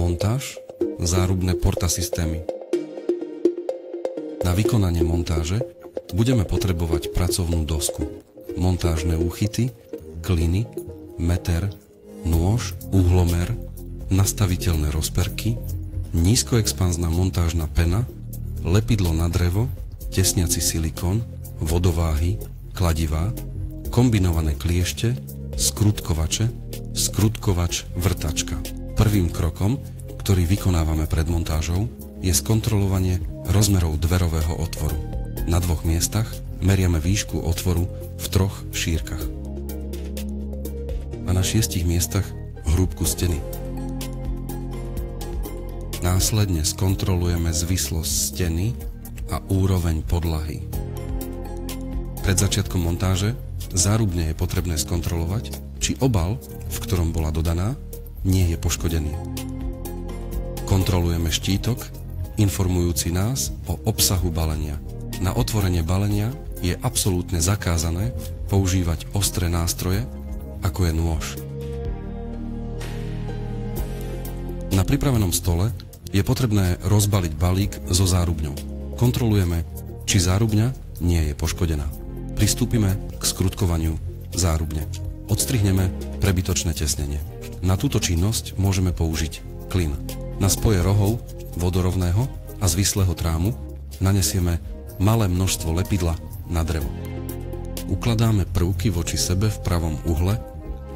Montáž, zárubné portasystémy. Na vykonanie montáže budeme potrebovať pracovnú dosku, montážne úchyty, kliny, meter, nôž, uhlomer, nastaviteľné rozperky, nízkoexpanzná montážna pena, lepidlo na drevo, tesniaci silikón, vodováhy, kladivá, kombinované kliešte, skrutkovače, skrutkovač vrtačka. Prvým krokom, ktorý vykonávame pred montážou, je skontrolovanie rozmerov dverového otvoru. Na 2 miestach meriame výšku otvoru v 3 šírkach. A na 6 miestach hrúbku steny. Následne skontrolujeme zvislosť steny a úroveň podlahy. Pred začiatkom montáže zárubne je potrebné skontrolovať, či obal, v ktorom bola dodaná, nie je poškodený. Kontrolujeme štítok, informujúci nás o obsahu balenia. Na otvorenie balenia je absolútne zakázané používať ostré nástroje, ako je nôž. Na pripravenom stole je potrebné rozbaliť balík so zárubňou. Kontrolujeme, či zárubňa nie je poškodená. Pristúpime k skrutkovaniu zárubne. Odstrihneme prebytočné tesnenie. Na túto činnosť môžeme použiť klin. Na spoje rohov, vodorovného a zvislého trámu nanesieme malé množstvo lepidla na drevo. Ukladáme prvky voči sebe v pravom uhle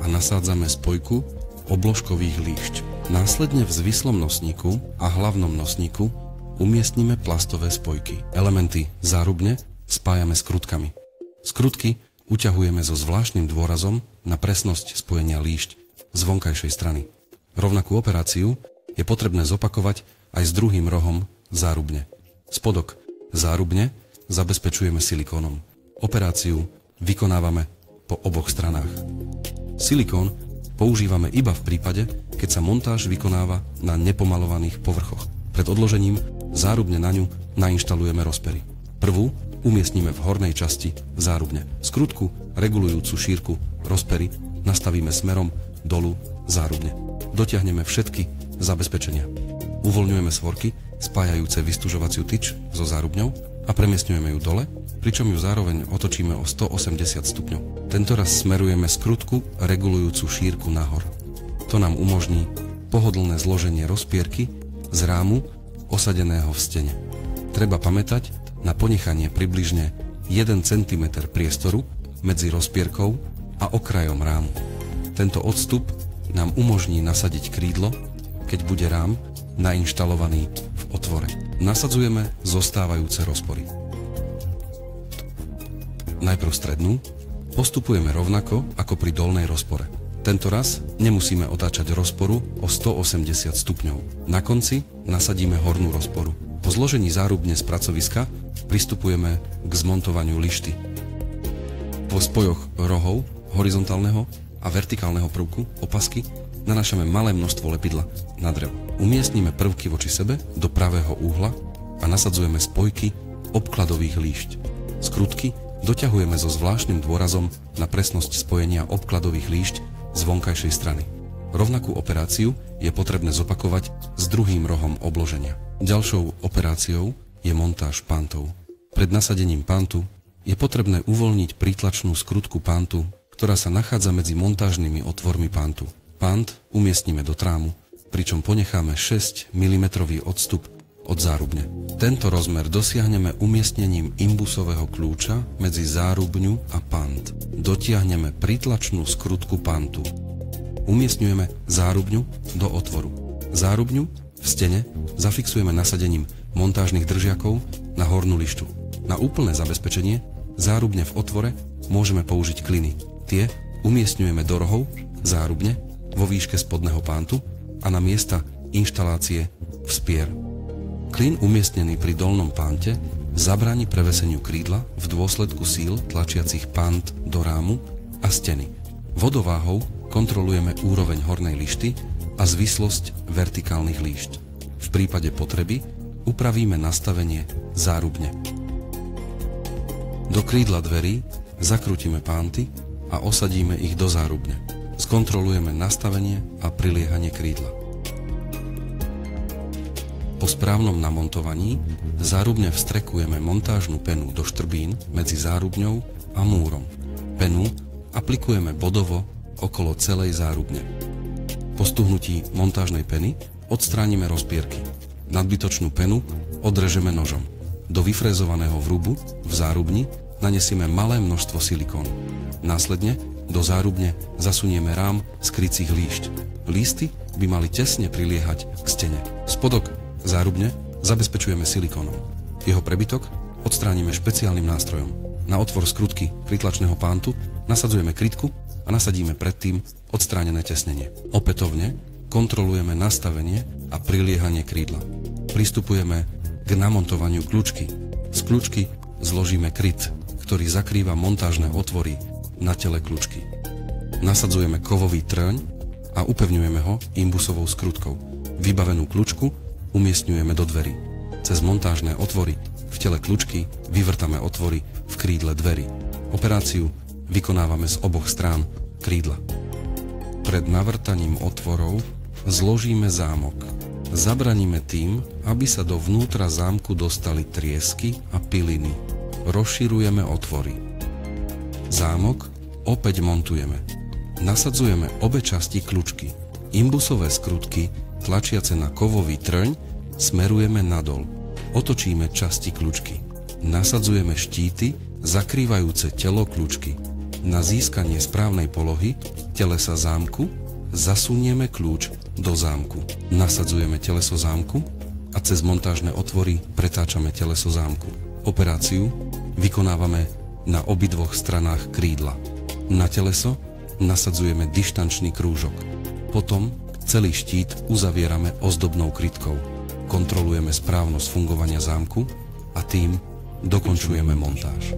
a nasádzame spojku obložkových líšť. Následne v zvislom nosníku a hlavnom nosníku umiestnime plastové spojky. Elementy zárubne spájame skrutkami. Skrutky uťahujeme so zvláštnym dôrazom na presnosť spojenia líšť z vonkajšej strany. Rovnakú operáciu je potrebné zopakovať aj s druhým rohom zárubne. Spodok zárubne zabezpečujeme silikónom. Operáciu vykonávame po oboch stranách. Silikón používame iba v prípade, keď sa montáž vykonáva na nepomalovaných povrchoch. Pred odložením zárubne na ňu nainštalujeme rozpery. Prvú umiestnime v hornej časti zárubne. Skrutku regulujúcu šírku rozpery nastavíme smerom dolu zárubne. Dotiahneme všetky zabezpečenia. Uvoľňujeme svorky spájajúce vystužovaciu tyč so zárubňou a premiestňujeme ju dole, pričom ju zároveň otočíme o 180 stupňov. Tentoraz smerujeme skrutku regulujúcu šírku nahor. To nám umožní pohodlné zloženie rozpierky z rámu osadeného v stene. Treba pamätať na ponechanie približne 1 cm priestoru medzi rozpierkou a okrajom rámu. Tento odstup nám umožní nasadiť krídlo, keď bude rám nainštalovaný v otvore. Nasadzujeme zostávajúce rozpory. Najprv strednú, postupujeme rovnako ako pri dolnej rozpore. Tento raz nemusíme otáčať rozporu o 180 stupňov. Na konci nasadíme hornú rozporu. Po zložení zárubne z pracoviska pristupujeme k zmontovaniu lišty. Po spojoch rohov, horizontálneho a vertikálneho prvku, opasky, nanášame malé množstvo lepidla na drevo. Umiestnime prvky voči sebe do pravého úhla a nasadzujeme spojky obkladových líšť. Skrutky doťahujeme so zvláštnym dôrazom na presnosť spojenia obkladových líšť z vonkajšej strany. Rovnakú operáciu je potrebné zopakovať s druhým rohom obloženia. Ďalšou operáciou je montáž pantov. Pred nasadením pantu je potrebné uvoľniť prítlačnú skrutku pantu, ktorá sa nachádza medzi montážnymi otvormi pantu. Pant umiestnime do trámu, pričom ponecháme 6 mm odstup od zárubne. Tento rozmer dosiahneme umiestnením imbusového kľúča medzi zárubňu a pant. Dotiahneme prítlačnú skrutku pantu. Umiestňujeme zárubňu do otvoru. Zárubňu v stene zafixujeme nasadením montážnych držiakov na hornú lištu. Na úplné zabezpečenie zárubne v otvore môžeme použiť kliny. Tie umiestňujeme do rohov zárubne vo výške spodného pántu a na miesta inštalácie v spier. Klin umiestnený pri dolnom pánte zabráni preveseniu krídla v dôsledku síl tlačiacich pant do rámu a steny. Vodováhou kontrolujeme úroveň hornej lišty a zvislosť vertikálnych líšť. V prípade potreby upravíme nastavenie zárubne. Do krídla dverí zakrútime pánty a osadíme ich do zárubne. Skontrolujeme nastavenie a priliehanie krídla. Po správnom namontovaní zárubne vstrekujeme montážnu penu do štrbín medzi zárubňou a múrom. Penu aplikujeme bodovo okolo celej zárubne. Po stuhnutí montážnej peny odstránime rozpierky. Nadbytočnú penu odrežeme nožom. Do vyfrézovaného vrubu v zárubni nanesieme malé množstvo silikónu. Následne do zárubne zasunieme rám z krycích líšť. Lísty by mali tesne priliehať k stene. Spodok zárubne zabezpečujeme silikónom. Jeho prebytok odstránime špeciálnym nástrojom. Na otvor skrutky pritlačného pántu nasadzujeme krytku a nasadíme predtým odstránené tesnenie. Opätovne kontrolujeme nastavenie a priliehanie krídla. Pristupujeme k namontovaniu kľúčky. Z kľúčky zložíme kryt, ktorý zakrýva montážne otvory na tele kľúčky. Nasadzujeme kovový trň a upevňujeme ho imbusovou skrutkou. Vybavenú kľúčku umiestňujeme do dverí. Cez montážne otvory v tele kľúčky vyvrtame otvory v krídle dverí. Operáciu vykonávame z oboch strán krídla. Pred navrtaním otvorov zložíme zámok. Zabraníme tým, aby sa dovnútra zámku dostali triesky a piliny. Rozširujeme otvory. Zámok opäť montujeme. Nasadzujeme obe časti kľúčky. Imbusové skrutky, tlačiace na kovový trň, smerujeme nadol. Otočíme časti kľúčky. Nasadzujeme štíty, zakrývajúce telo kľúčky. Na získanie správnej polohy telesa zámku zasunieme kľúč do zámku. Nasadzujeme teleso zámku a cez montážne otvory pretáčame teleso zámku. Operáciu vykonávame na obidvoch stranách krídla. Na teleso nasadzujeme dištančný krúžok. Potom celý štít uzavierame ozdobnou krytkou. Kontrolujeme správnosť fungovania zámku a tým dokončujeme montáž.